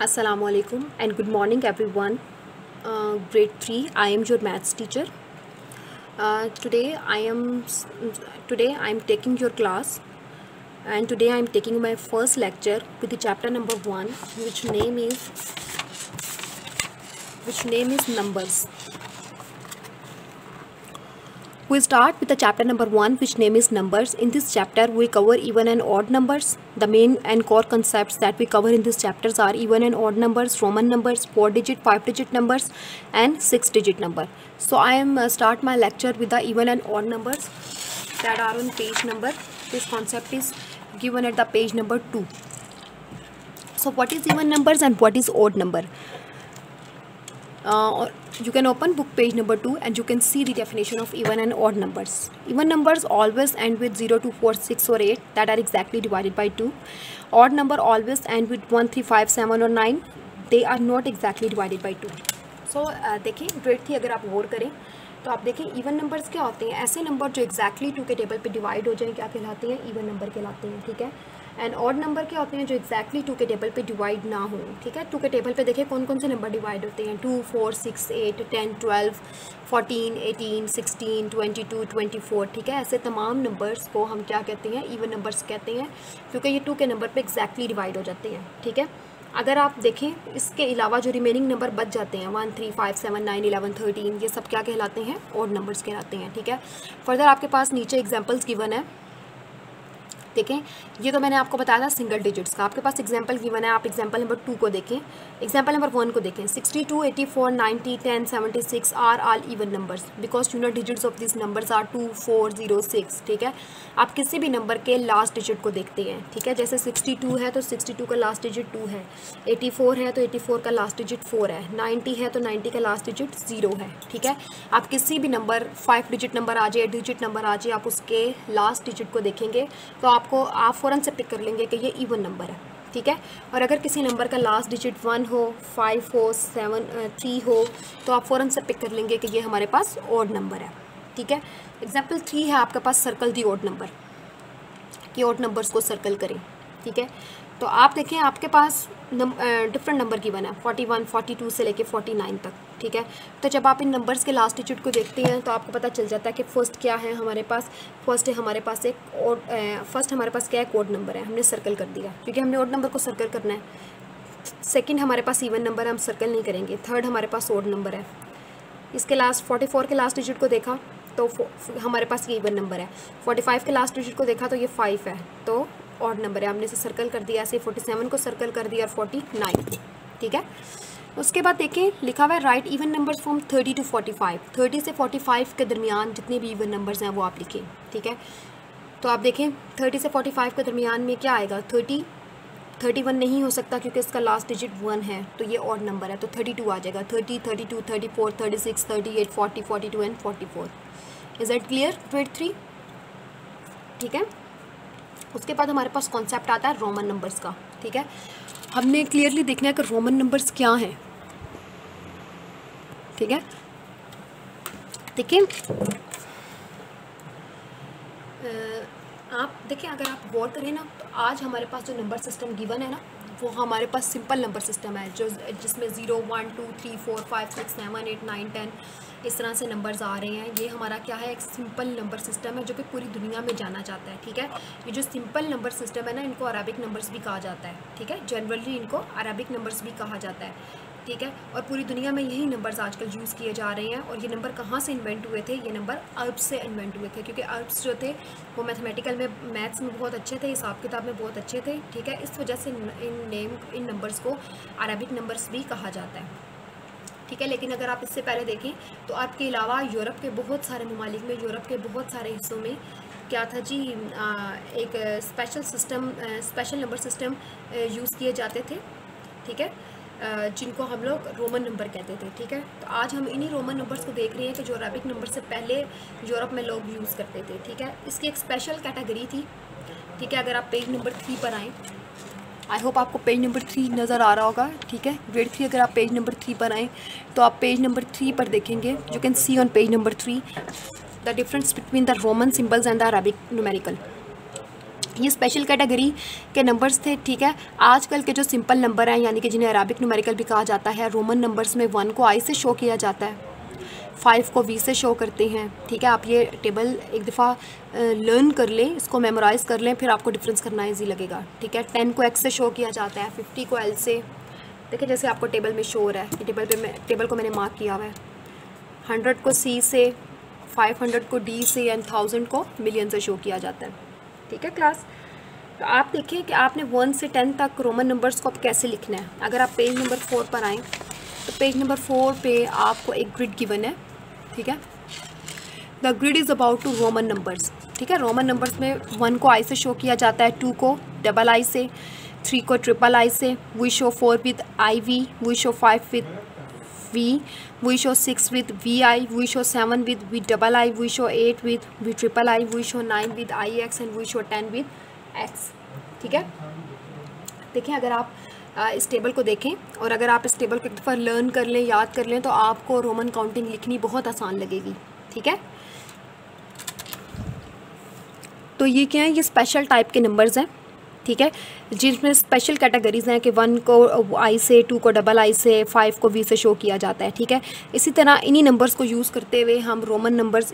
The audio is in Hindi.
Assalamualaikum and good morning everyone. Grade 3, I am your maths teacher. Today I am taking your class, and today I am taking my first lecture with the chapter number 1, which name is numbers. We start with the chapter number 1, which name is numbers. In this chapter we cover even and odd numbers. The main and core concepts that we cover in these chapters are even and odd numbers, Roman numbers, 4-digit, 5-digit numbers and 6-digit number. So I am start my lecture with the even and odd numbers that are on page number. This concept is given at the page number 2. So what is even numbers and what is odd number? You can open book page number 2 and you can see the definition of even and odd numbers. Even numbers always end with 0, 2, 4, 6 or 8 that are exactly divided by 2. Odd number always end with 1, 3, 5, 7 or 9. They are not exactly divided by 2. So देखिए ग्रेड 3 अगर आप गौर करें तो आप देखें इवन नंबर्स क्या होते हैं, ऐसे नंबर जो एक्जैक्टली 2 के टेबल पे डिवाइड हो जाएं क्या कहलाते हैं, इवन नंबर कहलाते हैं. ठीक है. एंड ऑड नंबर क्या होते हैं, जो एक्जैक्टली 2 के टेबल पे डिवाइड ना हो. ठीक है. 2 के टेबल पे देखिए कौन कौन से नंबर डिवाइड होते हैं, 2, 4, 6, 8, 10, 12, 14, 18, 16, 22, 24. ठीक है. ऐसे तमाम नंबर्स को हम क्या कहते हैं, इवन नंबर्स कहते हैं, क्योंकि ये 2 के नंबर पे एक्जैक्टली डिवाइड हो जाते हैं. ठीक है. अगर आप देखें इसके अलावा जो रिमेनिंग नंबर बच जाते हैं 1, 3, 5, 7, 9, 11, 13, ये सब क्या कहलाते हैं, ऑड नंबर्स कहलाते हैं. ठीक है. फर्दर आपके पास नीचे एग्जांपल्स गिवन है. देखें ये तो मैंने आपको बताया था सिंगल डिजिट्स का. आपके पास एग्जांपल गिवन है, आप एग्जांपल नंबर 2 को देखें, एग्जांपल नंबर 1 को देखें. 62, 84, 90, 10, 76 are all even numbers because unit digits of this numbers are 2, 4, 0, 6. ठीक है. आप किसी भी नंबर के लास्ट डिजिट को देखते हैं. ठीक है. जैसे 62 है तो 62 का लास्ट डिजिट 2 है, 84 है तो 84 का लास्ट डिजिट 4 है, 90 है तो 90 का लास्ट डिजिट 0 है. ठीक है. आप किसी भी नंबर 5 डिजिट नंबर आ जाए, 8 डिजिट नंबर आ जाए, आप उसके लास्ट डिजिट को देखेंगे तो आप फ़ौरन से पिक कर लेंगे कि ये इवन नंबर है. ठीक है. और अगर किसी नंबर का लास्ट डिजिट 1 हो, 5 हो, 7, 3 हो तो आप फ़ौरन से पिक कर लेंगे कि ये हमारे पास ऑड नंबर है. ठीक है. एग्जाम्पल 3 है आपके पास, सर्कल दी ऑड नंबर, कि ऑड नंबर्स को सर्कल करें. ठीक है. तो आप देखें आपके पास डिफरेंट नंबर गिवन है 41, 42 से लेके 49 तक. ठीक है. तो जब आप इन नंबर्स के लास्ट डिजिट को देखते हैं तो आपको पता चल जाता है कि फर्स्ट क्या है हमारे पास. फर्स्ट है हमारे पास फर्स्ट हमारे पास क्या है, कोड नंबर है, हमने सर्कल कर दिया क्योंकि हमने ऑड नंबर को सर्कल करना है. सेकंड हमारे पास इवन नंबर है, हम सर्कल नहीं करेंगे. थर्ड हमारे पास ऑड नंबर है. इसके लास्ट 44 के लास्ट डिजिट को देखा तो हमारे पास ये इवन नंबर है. 45 के लास्ट डिजिट को देखा तो ये 5 है तो ऑड नंबर है, हमने इसे सर्कल कर दिया. ऐसे 47 को सर्कल कर दिया और 49. ठीक है. उसके बाद देखें लिखा हुआ है right even numbers from 30 to 45. 30 से 45 के दरमियान जितने भी इवन नंबर्स हैं वो आप लिखें. ठीक है. तो आप देखें 30 से 45 के दरमियान में क्या आएगा, 31 नहीं हो सकता क्योंकि इसका लास्ट डिजिट 1 है तो ये ऑड नंबर है, तो 32 आ जाएगा. 30, 32, 34, 36, 38, 40, 42 and 44. Is that clear grade 3? ठीक है. उसके बाद हमारे पास कॉन्सेप्ट आता है रोमन नंबर्स का. ठीक है. हमने क्लियरली देखना है कि रोमन नंबर्स क्या हैं. ठीक है. देखिए आप देखिए अगर आप गौर करें ना तो आज हमारे पास जो नंबर सिस्टम गिवन है ना वो हमारे पास सिंपल नंबर सिस्टम है, जो जिसमें 0, 1, 2, 3, 4, 5, 6, 7, 8, 9, 10 इस तरह से नंबर्स आ रहे हैं. ये हमारा क्या है, एक सिंपल नंबर सिस्टम है जो कि पूरी दुनिया में जाना जाता है. ठीक है. ये जो सिंपल नंबर सिस्टम है ना इनको अरबिक नंबर्स भी कहा जाता है. ठीक है. जनरली इनको अरबिक नंबर्स भी कहा जाता है. ठीक है. और पूरी दुनिया में यही नंबर्स आजकल यूज़ किए जा रहे हैं. और ये नंबर कहाँ से इन्वेंट हुए थे, ये नंबर अरब्स से इन्वेंट हुए थे क्योंकि अरब्स जो थे वो मैथमेटिकल में, मैथ्स में बहुत अच्छे थे, हिसाब किताब में बहुत अच्छे थे. ठीक है. इस वजह से इन नंबर्स को अरबिक नंबर्स भी कहा जाता है. ठीक है. लेकिन अगर आप इससे पहले देखें तो अर्ब के अलावा यूरोप के बहुत सारे ममालिक में, यूरोप के बहुत सारे हिस्सों में क्या था जी, एक स्पेशल नंबर सिस्टम यूज़ किए जाते थे. ठीक है. जिनको हम लोग रोमन नंबर कहते थे. ठीक है. तो आज हम इन्हीं रोमन नंबर्स को देख रहे हैं कि जो अरबिक नंबर से पहले यूरोप में लोग यूज़ करते थे. ठीक है. इसकी एक स्पेशल कैटेगरी थी. ठीक है. अगर आप पेज नंबर 3 पर आएँ, आई होप आपको पेज नंबर 3 नज़र आ रहा होगा. ठीक है. ग्रेड 3 अगर आप पेज नंबर 3 पर आएँ तो आप पेज नंबर 3 पर देखेंगे, you can see on page number 3 the difference between the Roman symbols and the Arabic numerical. ये स्पेशल कैटेगरी के नंबर्स थे, ठीक है। आजकल के जो सिंपल नंबर हैं, यानी कि जिन्हें अराबिक न्यूमेरिकल भी कहा जाता है, रोमन नंबर्स में 1 को आई से शो किया जाता है, 5 को वी से शो करते हैं, ठीक है। आप ये टेबल एक दफ़ा लर्न कर लें, इसको मेमोराइज़ कर लें, फिर आपको डिफरेंस करना ईजी लगेगा, ठीक है। 10 को एक्स से शो किया जाता है, 50 को एल से, देखिए जैसे आपको टेबल में शो हो रहा है, ये टेबल को मैंने मार्क किया हुआ है। 100 को सी से, 500 को डी से एंड 1000 को मिलियन से शो किया जाता है, ठीक है क्लास। तो आप देखिए कि आपने 1 से 10 तक रोमन नंबर्स को अब कैसे लिखना है। अगर आप पेज नंबर 4 पर आएँ तो पेज नंबर 4 पे आपको एक ग्रिड गिवन है, ठीक है। The grid is about to Roman numbers, ठीक है। रोमन नंबर्स में 1 को आई से शो किया जाता है, 2 को डबल आई से, 3 को ट्रिपल आई से, we show 4 with I V, we show 5 with V, we show 6 with V I, we show 7 with V double I, we show 8 with V triple I, we show 9 with I X and we show 10 with X, ठीक है। देखिए अगर आप इस टेबल को देखें और अगर आप इस टेबल को एक दफ़ा लर्न कर लें, याद कर लें, तो आपको रोमन काउंटिंग लिखनी बहुत आसान लगेगी, ठीक है। तो ये क्या है, ये स्पेशल टाइप के नंबर्स हैं, ठीक है, जिसमें स्पेशल कैटेगरीज़ हैं कि 1 को आई से, 2 को डबल आई से, 5 को वी से शो किया जाता है, ठीक है। इसी तरह इन्हीं नंबर्स को यूज़ करते हुए हम रोमन नंबर्स